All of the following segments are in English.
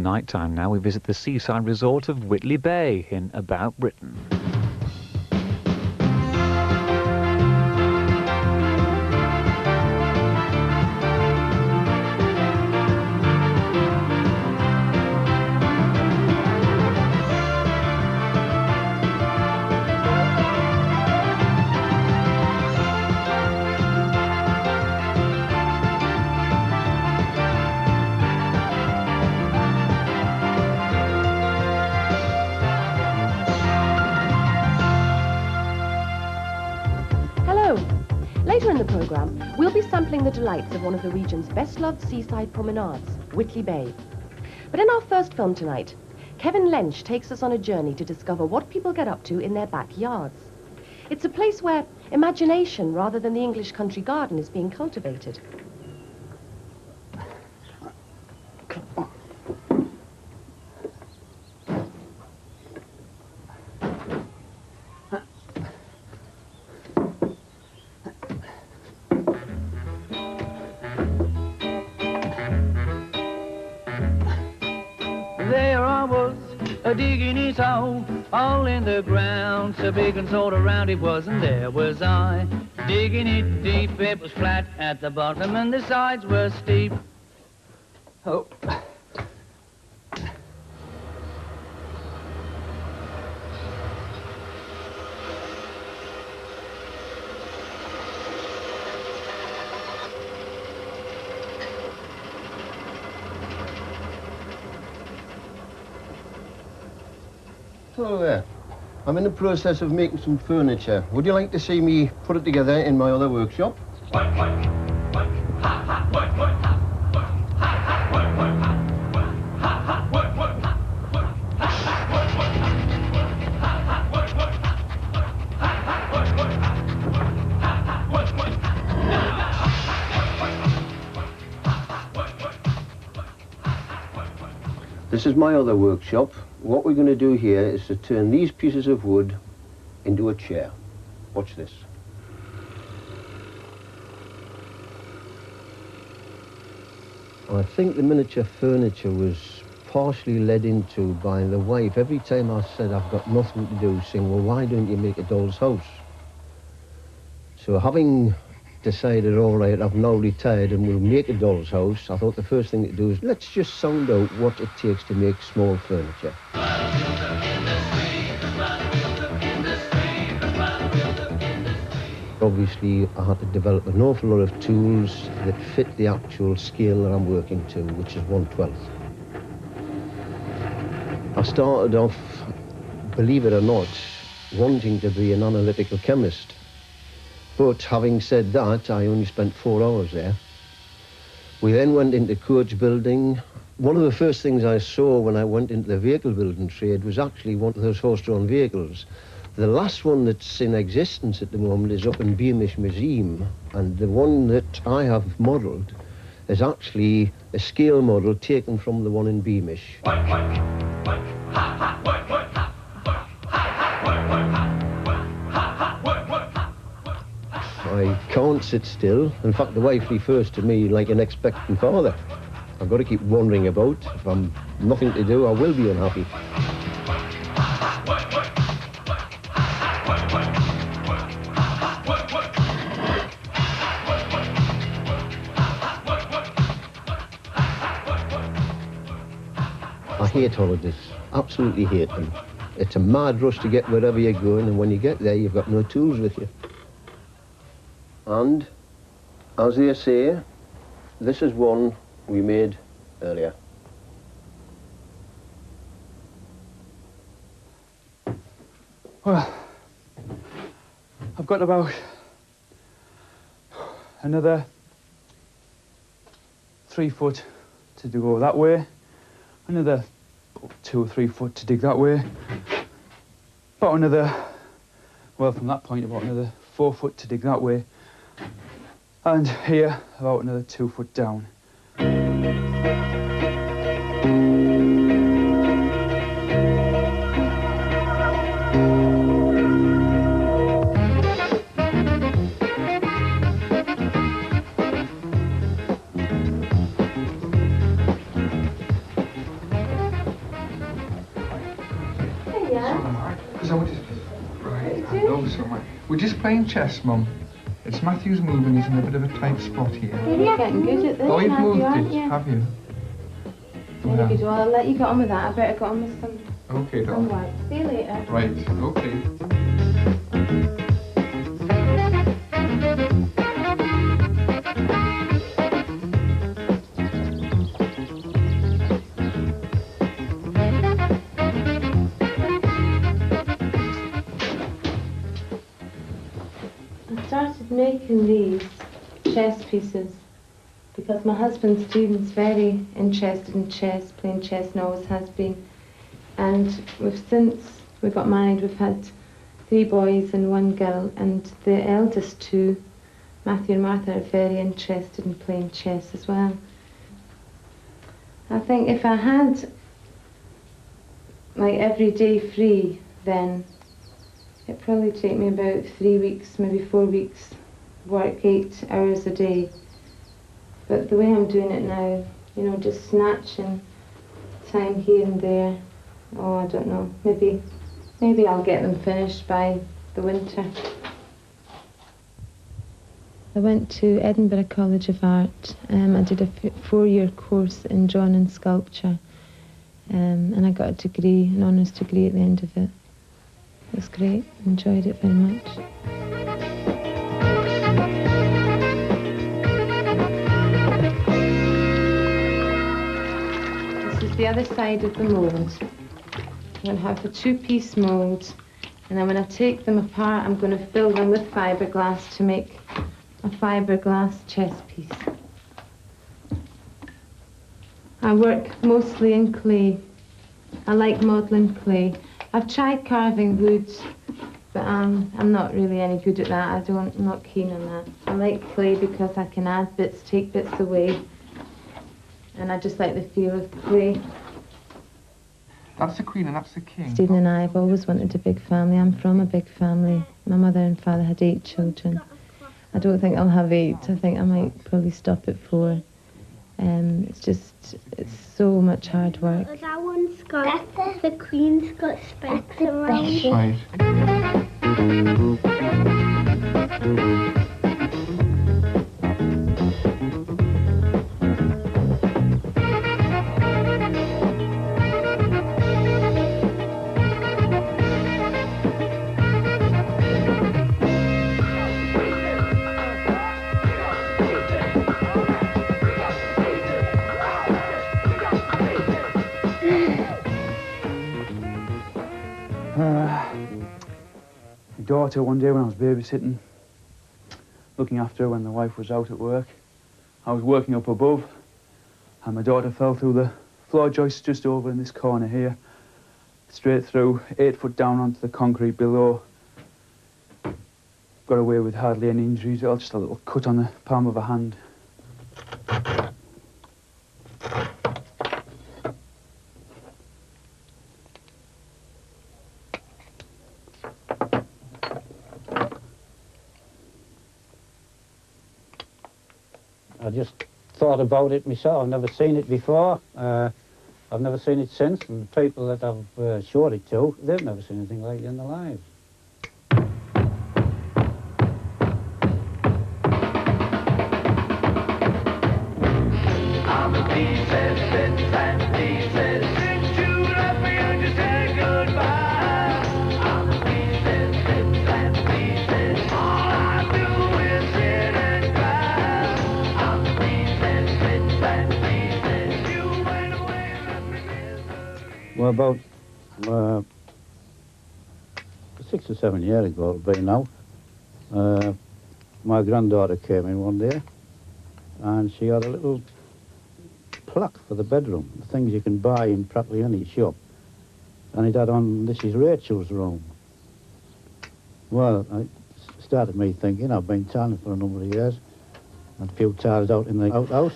night time now, we visit the seaside resort of Whitley Bay in About Britain. Later in the programme, we'll be sampling the delights of one of the region's best-loved seaside promenades, Whitley Bay. But in our first film tonight, Kevin Lynch takes us on a journey to discover what people get up to in their backyards. It's a place where imagination, rather than the English country garden, is being cultivated. There I was, digging his hole in the ground, so big and sort of round it was, and there was I, digging it deep. It was flat at the bottom and the sides were steep. Oh. Hello there. I'm in the process of making some furniture. Would you like to see me put it together in my other workshop? This is my other workshop. What we're going to do here is to turn these pieces of wood into a chair. Watch this. I think the miniature furniture was partially led into by the wife. Every time I said I've got nothing to do, saying, well, why don't you make a doll's house? So having decided, all right, I've now retired and we'll make a doll's house, I thought the first thing to do is let's just sound out what it takes to make small furniture. Obviously, I had to develop an awful lot of tools that fit the actual scale that I'm working to, which is 1/12. I started off, believe it or not, wanting to be an analytical chemist. But having said that, I only spent 4 hours there. We then went into coach building. One of the first things I saw when I went into the vehicle building trade was actually one of those horse-drawn vehicles. The last one that's in existence at the moment is up in Beamish Museum, and the one that I have modelled is actually a scale model taken from the one in Beamish. I can't sit still. In fact, the wife refers to me like an expectant father. I've got to keep wandering about. If I'm nothing to do, I will be unhappy. I hate holidays. Absolutely hate them. It's a mad rush to get wherever you're going, and when you get there, you've got no tools with you. And, as they say, this is one we made earlier. Well, I've got about another 3 foot to go that way, another 2 or 3 foot to dig that way, about another, well, from that point about another 4 foot to dig that way, and here about another 2 foot down. Hiya. Because I was just... Right, I know so much. We're just playing chess, Mum. It's Matthew's moving, he's in a bit of a tight spot here. You're getting good at this, Oh, you've Matthew, moved aren't it, you? have you? Very good. Well, I'll let you get on with that. I better get on with some Okay, some Doc. work. See you later. Right, okay. I started making these chess pieces because my husband Stephen's very interested in chess, playing chess, and always has been. And since we got married, we've had 3 boys and 1 girl, and the eldest 2, Matthew and Martha, are very interested in playing chess as well. I think if I had like every day free, then it'd probably take me about 3 weeks, maybe 4 weeks, work 8 hours a day. But the way I'm doing it now, you know, just snatching time here and there, oh, I don't know, maybe I'll get them finished by the winter. I went to Edinburgh College of Art. I did a 4-year course in drawing and sculpture, and I got a degree, an honours degree at the end of it. It was great, enjoyed it very much. This is the other side of the mould. I'm going to have a 2-piece mould, and then when I take them apart, I'm going to fill them with fiberglass to make a fiberglass chess piece. I work mostly in clay. I like modelling clay. I've tried carving wood, but I'm not really any good at that. I'm not keen on that. I like clay because I can add bits, take bits away, and I just like the feel of clay. That's the Queen and that's the King. Stephen and I have always wanted a big family. I'm from a big family. My mother and father had 8 children. I don't think I'll have 8. I think I might probably stop at 4. It's so much hard work. That one's got, the Queen's got specks around it. Right. My daughter, one day when I was babysitting, looking after her when the wife was out at work, I was working up above, and my daughter fell through the floor joist just over in this corner here, straight through, 8 foot down onto the concrete below. Got away with hardly any injuries, just a little cut on the palm of her hand. I just thought about it myself. I've never seen it before. I've never seen it since, and the people that I've showed it to, they've never seen anything like it in their lives. Well, about 6 or 7 years ago, it'll be now, my granddaughter came in one day and she had a little plaque for the bedroom, the things you can buy in practically any shop. And it had on, "This is Rachel's room." Well, it started me thinking, I've been tiling for a number of years, and a few tiles out in the outhouse.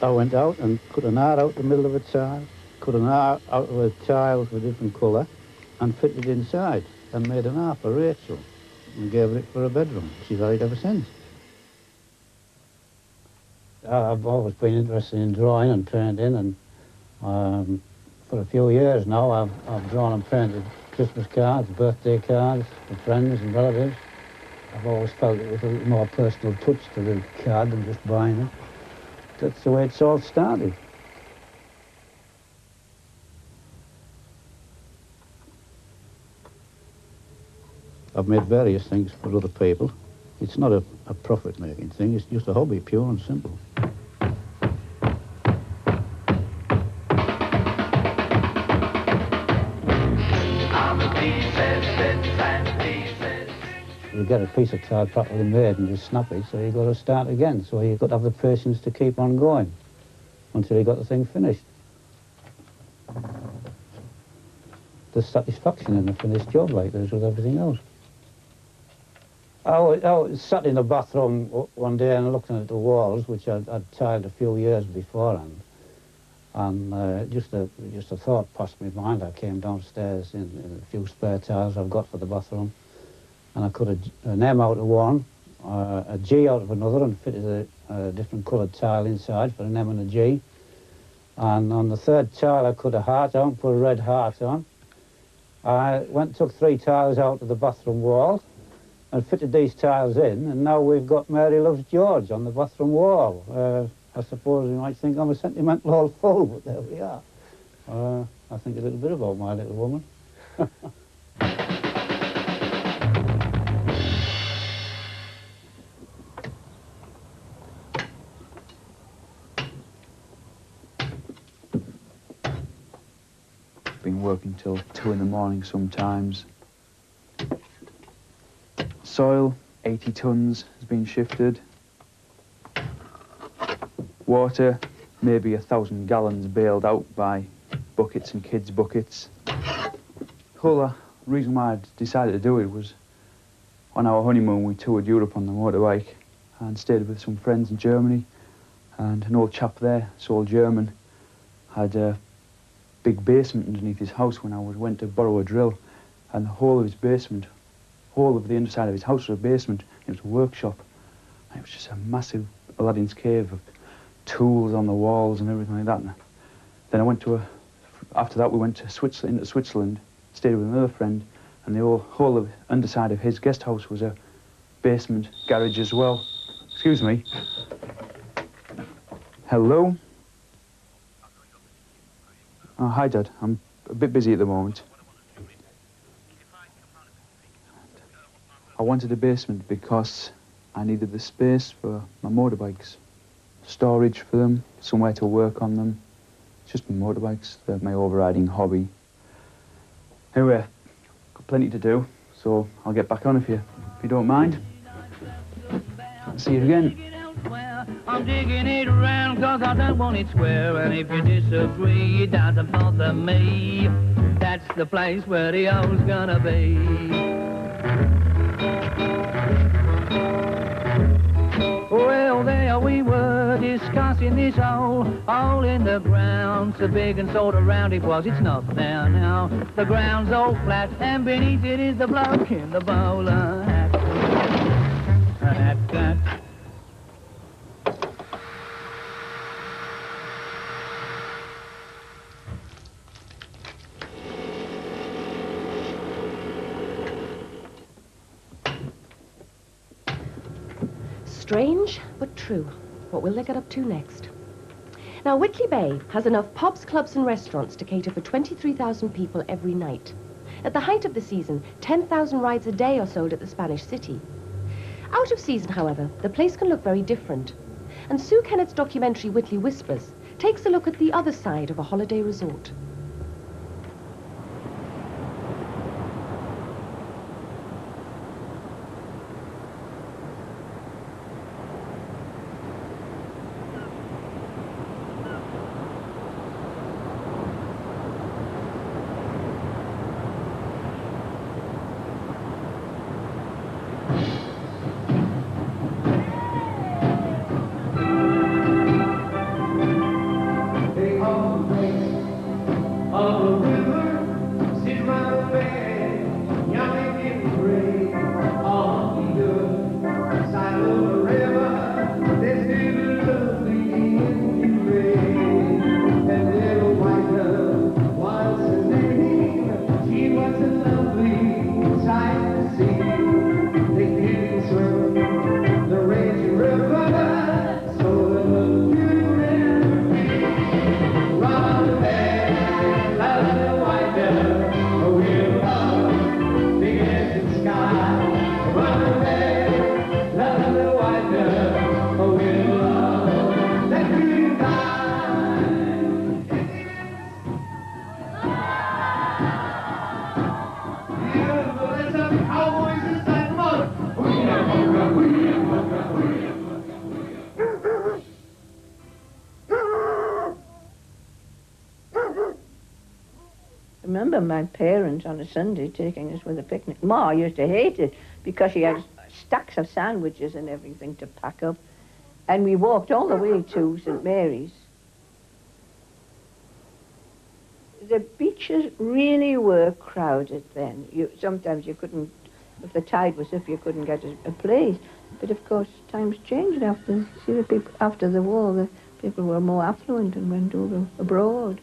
I went out and cut an R out the middle of a tile, cut an R out of a tile of a different colour, and fitted it inside, and made an R for Rachel, and gave her it for a bedroom. She's had it ever since. I've always been interested in drawing and painting, and for a few years now, I've drawn and painted Christmas cards, birthday cards for friends and relatives. I've always felt it was a little more personal touch to the card than just buying it. That's the way it's all started. I've made various things for other people. It's not a profit-making thing, it's just a hobby, pure and simple. You get a piece of card properly made and just snap it, so you've got to start again. So you've got to have the patience to keep on going until you got the thing finished. There's satisfaction in a finished job like this with everything else. I was sat in the bathroom one day and looking at the walls, which I'd tiled a few years beforehand, and just a thought passed my mind. I came downstairs in a few spare tiles I've got for the bathroom, and I cut an M out of one, a G out of another, and fitted a different coloured tile inside for an M and a G. And on the third tile I cut a heart out and put a red heart on. I went and took 3 tiles out of the bathroom wall and fitted these tiles in, and now we've got Mary Loves George on the bathroom wall. I suppose you might think I'm a sentimental old fool, but there we are. I think a little bit about my little woman. Been working till 2 in the morning sometimes. Soil, 80 tonnes has been shifted. Water, maybe 1,000 gallons bailed out by buckets and kids' buckets. The whole reason why I decided to do it was on our honeymoon we toured Europe on the motorbike and stayed with some friends in Germany, and an old chap there, so German, had a big basement underneath his house when I went to borrow a drill, and the whole of his basement, whole of the underside of his house was a basement. It was a workshop, and it was just a massive Aladdin's cave of tools on the walls and everything like that. And then I went to after that we went to Switzerland, stayed with another friend, and the whole of the underside of his guest house was a basement garage as well. Excuse me. Hello? Oh, hi, Dad. I'm a bit busy at the moment. I wanted a basement because I needed the space for my motorbikes. Storage for them, somewhere to work on them. It's just my motorbikes, they're my overriding hobby. Anyway, got plenty to do, so I'll get back on if you don't mind. See you again. I'm digging it around 'cause I don't want it square, and if you disagree, it doesn't bother me. That's the place where the hole's gonna be. Well, there we were discussing this hole in the ground, so big and sort of round it was. It's not there now. The ground's all flat, and beneath it is the bloke in the bowler hat. Strange, but true. What will they get up to next? Now, Whitley Bay has enough pubs, clubs and restaurants to cater for 23,000 people every night. At the height of the season, 10,000 rides a day are sold at the Spanish city. Out of season, however, the place can look very different. And Sue Kennett's documentary Whitley Whispers takes a look at the other side of a holiday resort. remember my parents on a Sunday taking us with a picnic. Ma used to hate it because she had stacks of sandwiches and everything to pack up. And we walked all the way to St. Mary's. The beaches really were crowded then. Sometimes you couldn't, if the tide was up, you couldn't get a place. But of course, times changed after. See, the people after the war, the people were more affluent and went over abroad.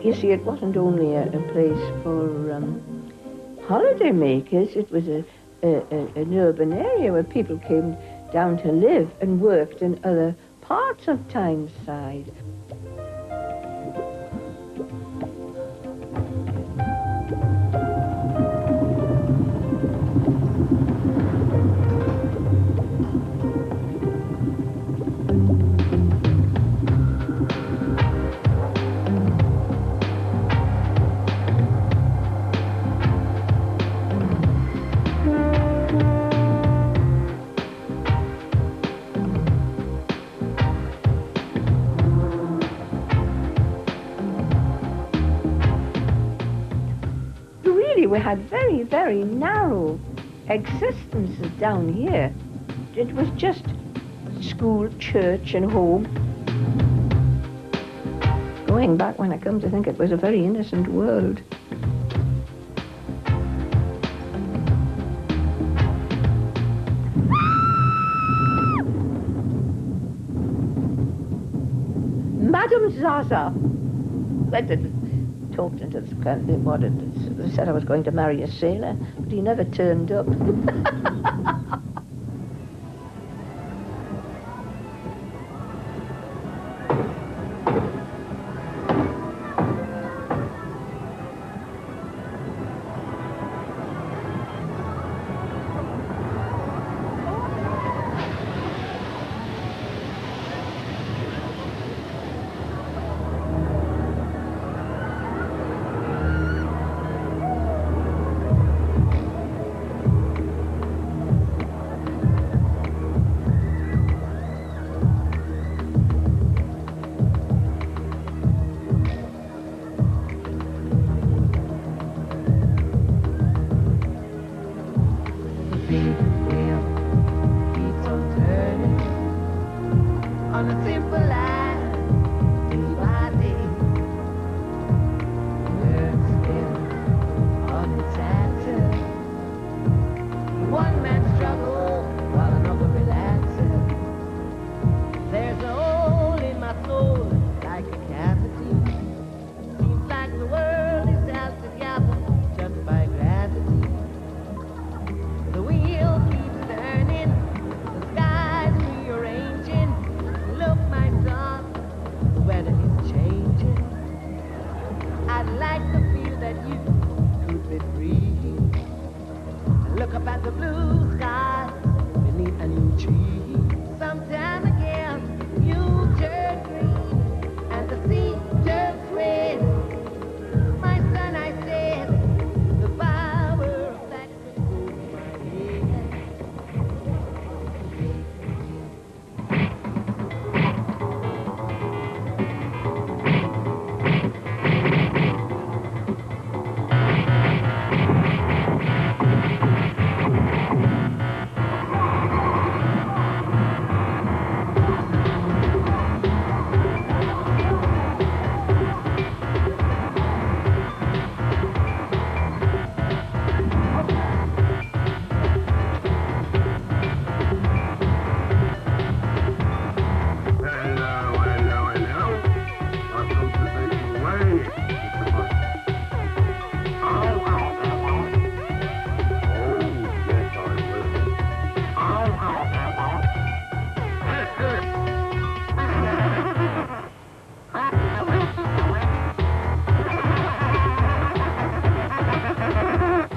You see, it wasn't only a place for holiday makers. It was an urban area where people came down to live and worked in other parts of Tyneside. We had very, very narrow existences down here. It was just school, church and home. Going back, when I come to think, it was a very innocent world. Madam Zaza. Talked into the what they said I was going to marry a sailor, but he never turned up.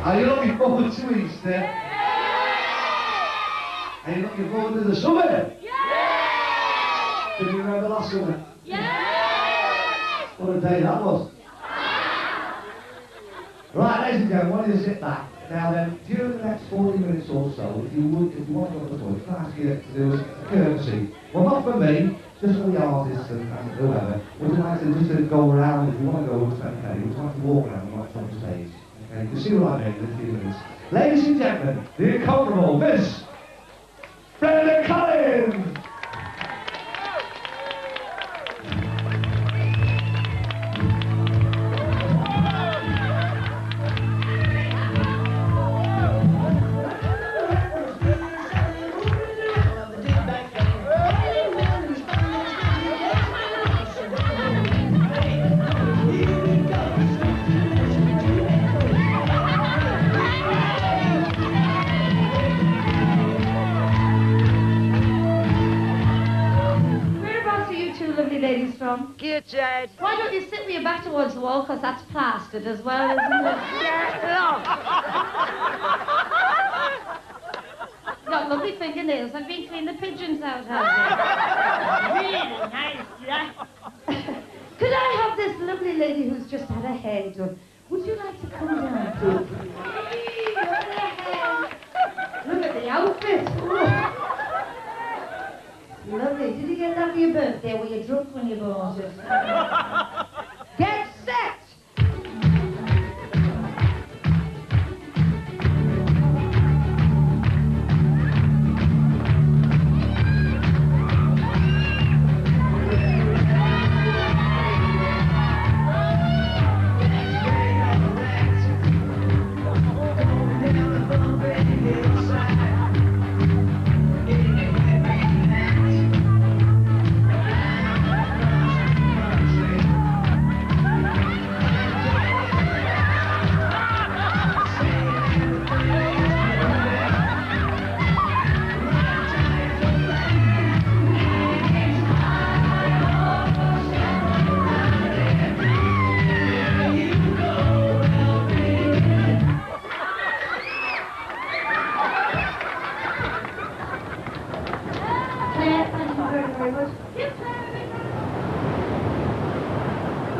Are you looking forward to Easter? Are you looking forward to the summer? Can you remember last summer? What a day that was. Right, ladies and gentlemen, want you to sit back. Now then, during the next 40 minutes or so, if you want to go to the toilet, can I ask you to do a courtesy? Well, not for me, just for the artists and whoever. Would you like to just go around, if you want to go, it's okay. Would you like to walk around and watch on stage? Okay, you can see what I mean in a few minutes. Ladies and gentlemen, the incomparable Miss Brenda Collins! Gateshead. Why don't you sit with your back towards the wall, because that's plastered as well, isn't it? You've got lovely fingernails. I've been cleaning the pigeons out, have you? Really nice, yeah. Could I have this lovely lady who's just had her hair done? Would you like to come down, please? Hey, look at her hair. Look at the outfit. Oh. Lovely. Did you get that for your birthday? Were you drunk when you bought it? Get set!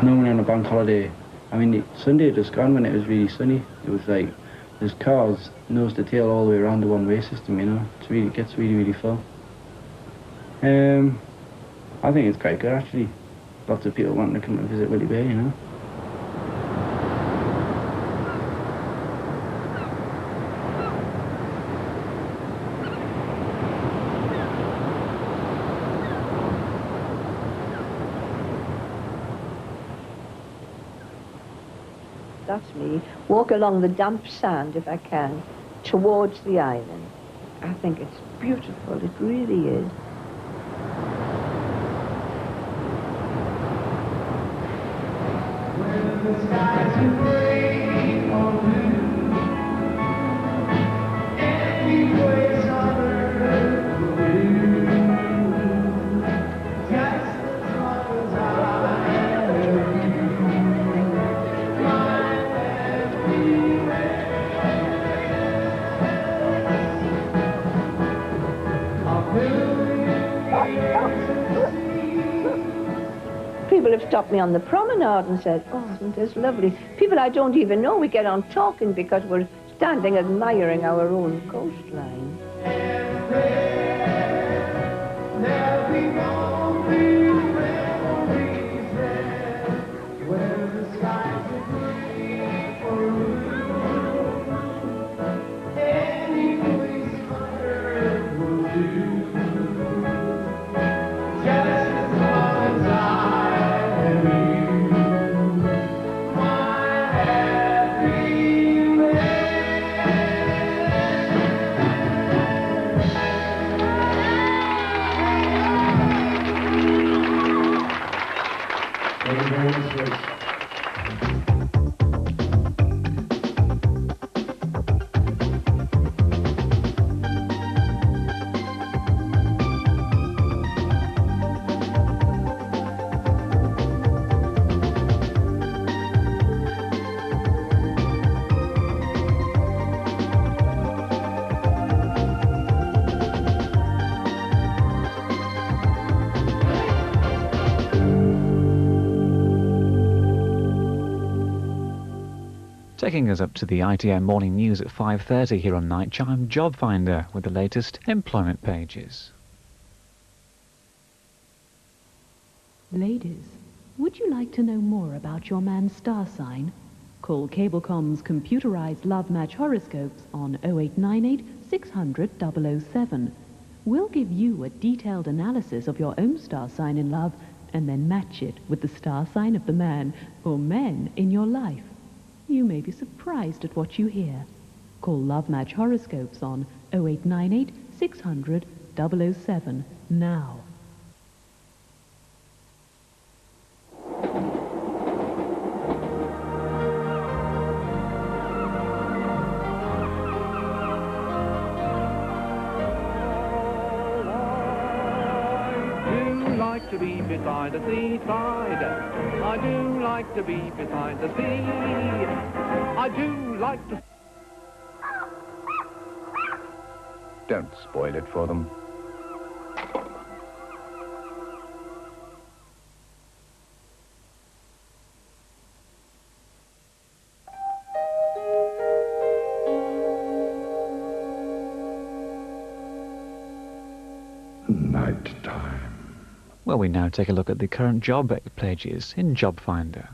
Normally on a bank holiday, I mean, Sunday just gone when it was really sunny. It was like, there's cars nose to tail all the way around the one-way system, you know. It gets really, really full. I think it's quite good, actually. Lots of people wanting to come and visit Whitley Bay, you know. That's me. Walk along the damp sand, if I can, towards the island. I think it's beautiful. It really is. People have stopped me on the promenade and said, oh, isn't this lovely? People I don't even know, we get on talking because we're standing admiring our own coastline. Taking us up to the ITN Morning News at 5:30 here on Night Chime, Jobfinder with the latest employment pages. Ladies, would you like to know more about your man's star sign? Call Cablecom's computerized love match horoscopes on 0898 600 007. We'll give you a detailed analysis of your own star sign in love and then match it with the star sign of the man or men in your life. You may be surprised at what you hear. Call Love Match Horoscopes on 0898 600 007 now. To be beside the seaside, I do like to be beside the sea, I do like to... Don't spoil it for them. Night time. Well, we now take a look at the current job pages in Jobfinder.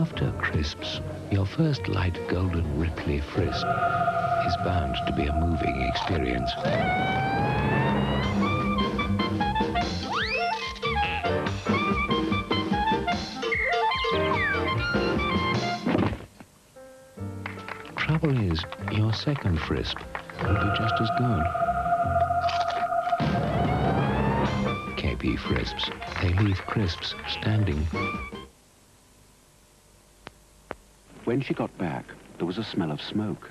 After crisps, your first light golden Ripley Frisp is bound to be a moving experience. Trouble is, your second Frisp will be just as good. KP Frisps. They leave crisps standing. When she got back, there was a smell of smoke.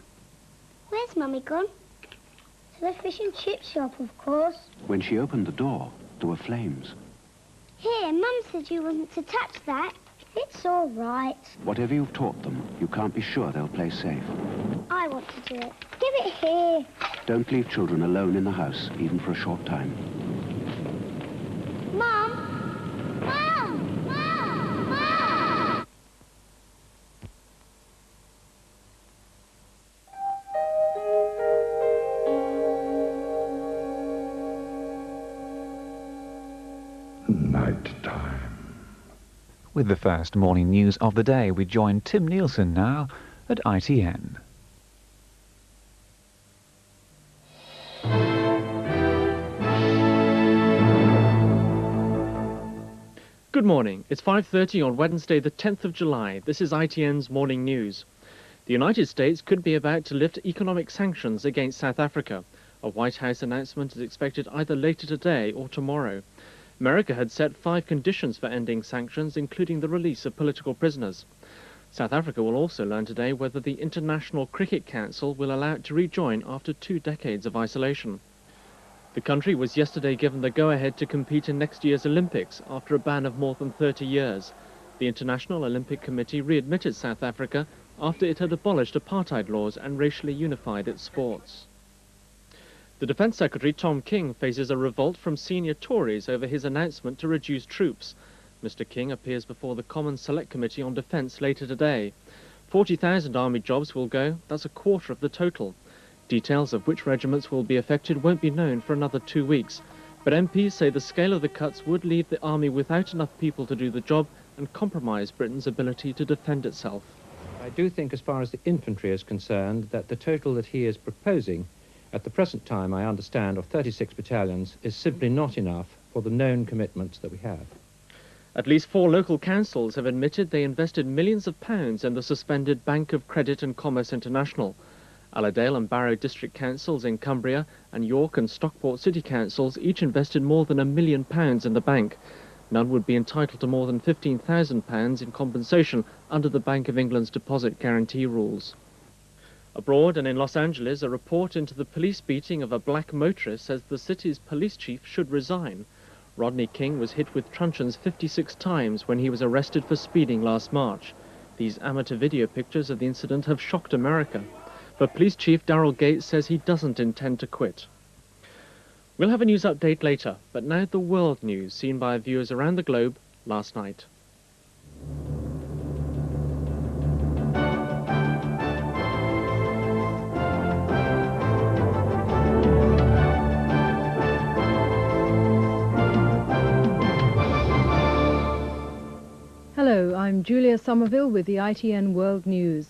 Where's Mummy gone? To the fish and chip shop, of course. When she opened the door, there were flames. Here, Mum said you wasn't to touch that. It's all right. Whatever you've taught them, you can't be sure they'll play safe. I want to do it. Give it here. Don't leave children alone in the house, even for a short time. Mum! Mum! Mum! Mum! Night time. With the first morning news of the day, we join Tim Nielsen now at ITN. Good morning. It's 5:30 on Wednesday, the 10th of July. This is ITN's Morning News. The United States could be about to lift economic sanctions against South Africa. A White House announcement is expected either later today or tomorrow. America had set 5 conditions for ending sanctions, including the release of political prisoners. South Africa will also learn today whether the International Cricket Council will allow it to rejoin after 2 decades of isolation. The country was yesterday given the go-ahead to compete in next year's Olympics after a ban of more than 30 years. The International Olympic Committee readmitted South Africa after it had abolished apartheid laws and racially unified its sports. The Defence Secretary, Tom King, faces a revolt from senior Tories over his announcement to reduce troops. Mr. King appears before the Common Select Committee on Defence later today. 40,000 Army jobs will go. That's a quarter of the total. Details of which regiments will be affected won't be known for another 2 weeks. But MPs say the scale of the cuts would leave the Army without enough people to do the job and compromise Britain's ability to defend itself. I do think, as far as the infantry is concerned, that the total that he is proposing at the present time, I understand, of 36 battalions is simply not enough for the known commitments that we have. At least 4 local councils have admitted they invested millions of pounds in the suspended Bank of Credit and Commerce International. Allerdale and Barrow District Councils in Cumbria and York and Stockport City Councils each invested more than £1 million in the bank. None would be entitled to more than £15,000 in compensation under the Bank of England's deposit guarantee rules. Abroad and in Los Angeles, a report into the police beating of a black motorist says the city's police chief should resign. Rodney King was hit with truncheons 56 times when he was arrested for speeding last March. These amateur video pictures of the incident have shocked America. But Police Chief Daryl Gates says he doesn't intend to quit. We'll have a news update later, but now the world news seen by viewers around the globe last night. Hello, I'm Julia Somerville with the ITN World News.